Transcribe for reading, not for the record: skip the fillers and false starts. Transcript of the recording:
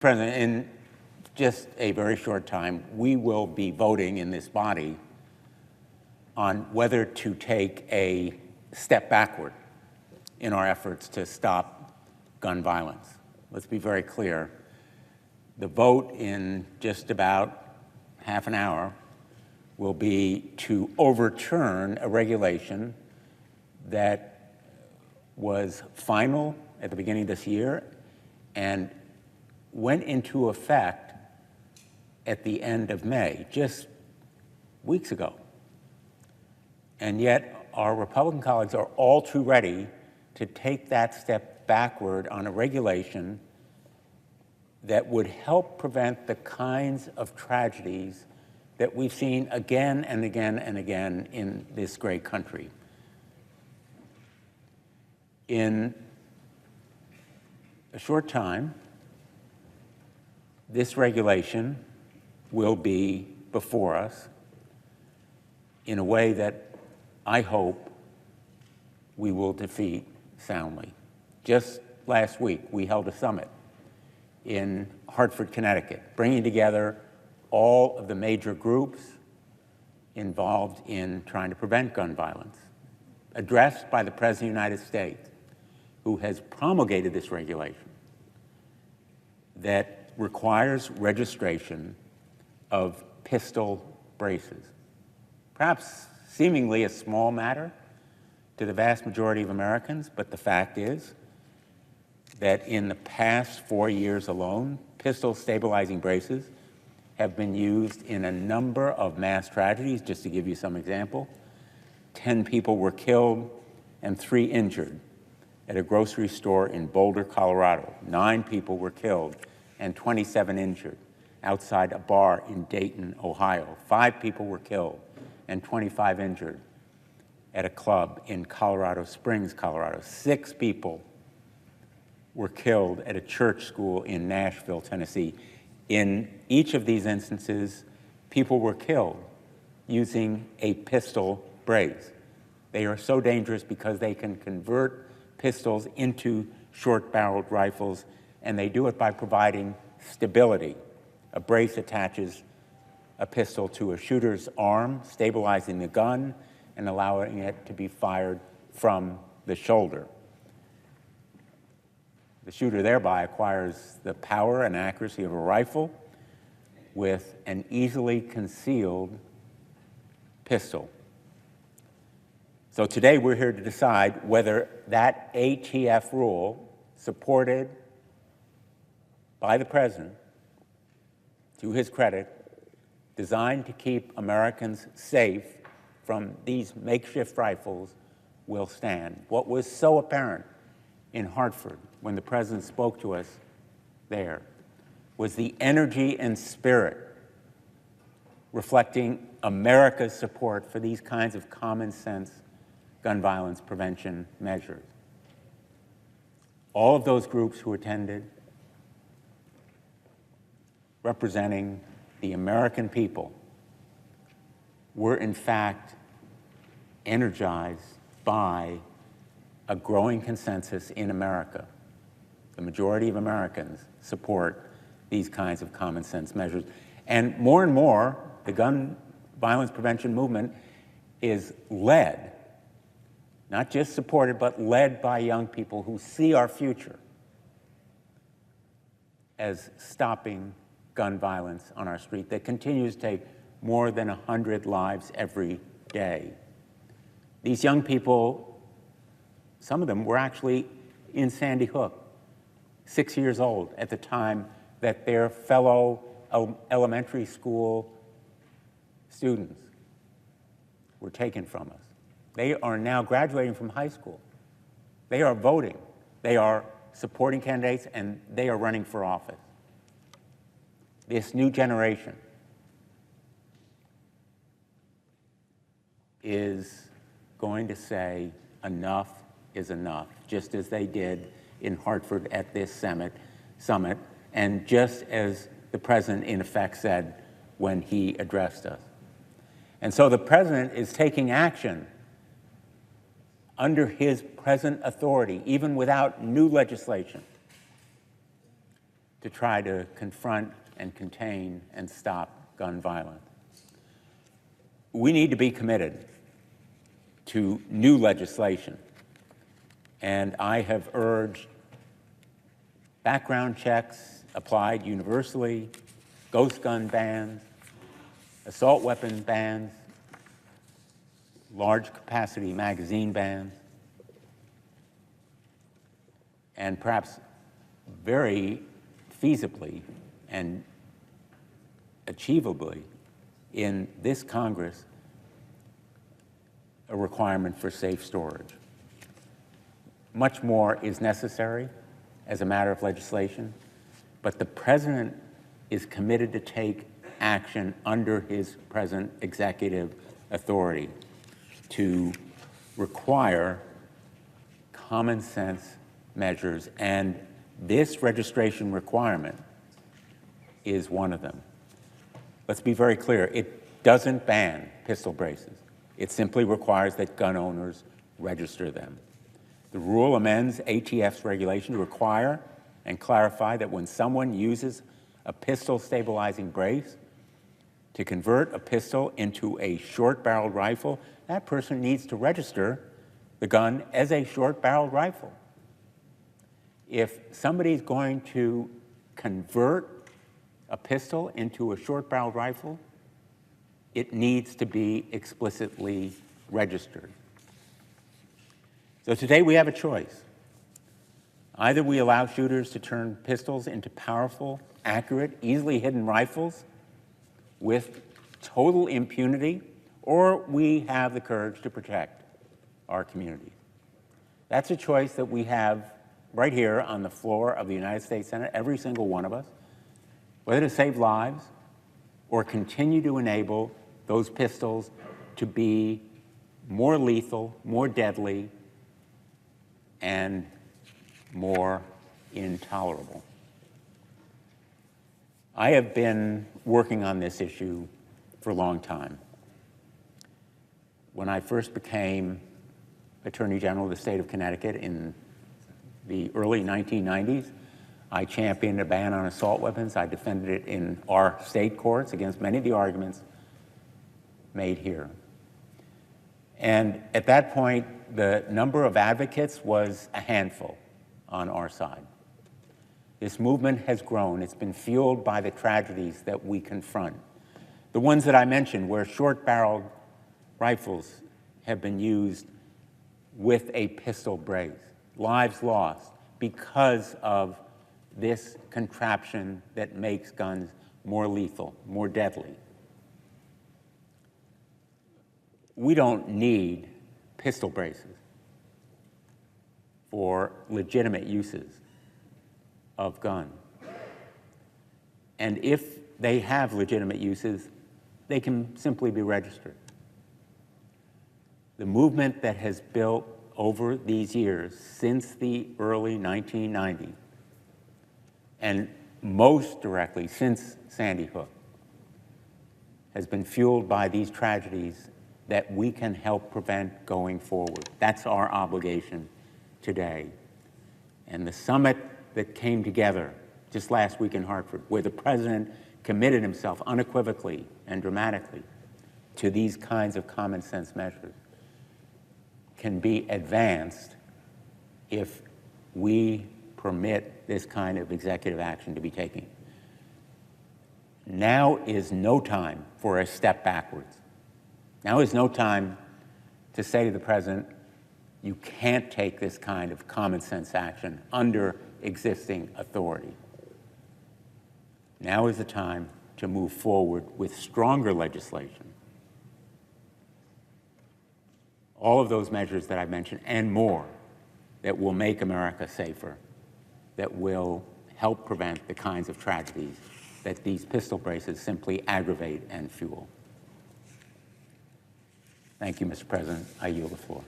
President, in just a very short time, we will be voting in this body on whether to take a step backward in our efforts to stop gun violence. Let's be very clear. The vote in just about half an hour will be to overturn a regulation that was final at the beginning of this year and went into effect at the end of May, just weeks ago. And yet our Republican colleagues are all too ready to take that step backward on a regulation that would help prevent the kinds of tragedies that we've seen again and again and again in this great country. In a short time, this regulation will be before us in a way that I hope we will defeat soundly. Just last week, we held a summit in Hartford, Connecticut, bringing together all of the major groups involved in trying to prevent gun violence, addressed by the President of the United States, who has promulgated this regulation that requires registration of pistol braces. Perhaps seemingly a small matter to the vast majority of Americans, but the fact is that in the past 4 years alone, pistol stabilizing braces have been used in a number of mass tragedies. Just to give you some example, 10 people were killed and 3 injured at a grocery store in Boulder, Colorado. 9 people were killed and 27 injured outside a bar in Dayton, Ohio. 5 people were killed and 25 injured at a club in Colorado Springs, Colorado. 6 people were killed at a church school in Nashville, Tennessee. In each of these instances, people were killed using a pistol brace. They are so dangerous because they can convert pistols into short-barreled rifles, and they do it by providing stability. A brace attaches a pistol to a shooter's arm, stabilizing the gun and allowing it to be fired from the shoulder. The shooter thereby acquires the power and accuracy of a rifle with an easily concealed pistol. So today we're here to decide whether that ATF rule, supported by the President, to his credit, designed to keep Americans safe from these makeshift rifles, will stand. What was so apparent in Hartford when the President spoke to us there was the energy and spirit reflecting America's support for these kinds of common sense gun violence prevention measures. All of those groups who attended, representing the American people, were in fact energized by a growing consensus in America. The majority of Americans support these kinds of common sense measures. And more, the gun violence prevention movement is led, not just supported, but led by young people who see our future as stopping gun violence on our street that continues to take more than 100 lives every day. These young people, some of them were actually in Sandy Hook, 6 years old at the time that their fellow elementary school students were taken from us. They are now graduating from high school. They are voting. They are supporting candidates, and they are running for office. This new generation is going to say enough is enough, just as they did in Hartford at this summit, and just as the President in effect said when he addressed us. And so the President is taking action under his present authority, even without new legislation, to try to confront and contain and stop gun violence. We need to be committed to new legislation, and I have urged background checks applied universally, ghost gun bans, assault weapon bans, large capacity magazine bans, and perhaps very feasibly and achievably in this Congress, a requirement for safe storage. Much more is necessary as a matter of legislation, but the President is committed to take action under his present executive authority to require common sense measures, and this registration requirement is one of them. Let's be very clear, it doesn't ban pistol braces. It simply requires that gun owners register them. The rule amends ATF's regulation to require and clarify that when someone uses a pistol stabilizing brace to convert a pistol into a short-barreled rifle, that person needs to register the gun as a short-barreled rifle. If somebody's going to convert a pistol into a short-barreled rifle, it needs to be explicitly registered. So today we have a choice. Either we allow shooters to turn pistols into powerful, accurate, easily hidden rifles with total impunity, or we have the courage to protect our communities. That's a choice that we have right here on the floor of the United States Senate, every single one of us, whether to save lives or continue to enable those pistols to be more lethal, more deadly, and more intolerable. I have been working on this issue for a long time. When I first became Attorney General of the state of Connecticut in the early 1990s, I championed a ban on assault weapons. I defended it in our state courts against many of the arguments made here. And at that point, the number of advocates was a handful on our side. This movement has grown. It's been fueled by the tragedies that we confront. The ones that I mentioned, where short-barreled rifles have been used with a pistol brace, lives lost because of this contraption that makes guns more lethal, more deadly. We don't need pistol braces for legitimate uses of guns. And if they have legitimate uses, they can simply be registered. The movement that has built over these years since the early 1990s, and most directly since Sandy Hook, has been fueled by these tragedies that we can help prevent going forward. That's our obligation today. And the summit that came together just last week in Hartford, where the President committed himself unequivocally and dramatically to these kinds of common sense measures, can be advanced if we permit this kind of executive action to be taken. Now is no time for a step backwards. Now is no time to say to the President, you can't take this kind of common sense action under existing authority. Now is the time to move forward with stronger legislation. All of those measures that I've mentioned and more that will make America safer, that will help prevent the kinds of tragedies that these pistol braces simply aggravate and fuel. Thank you, Mr. President. I yield the floor.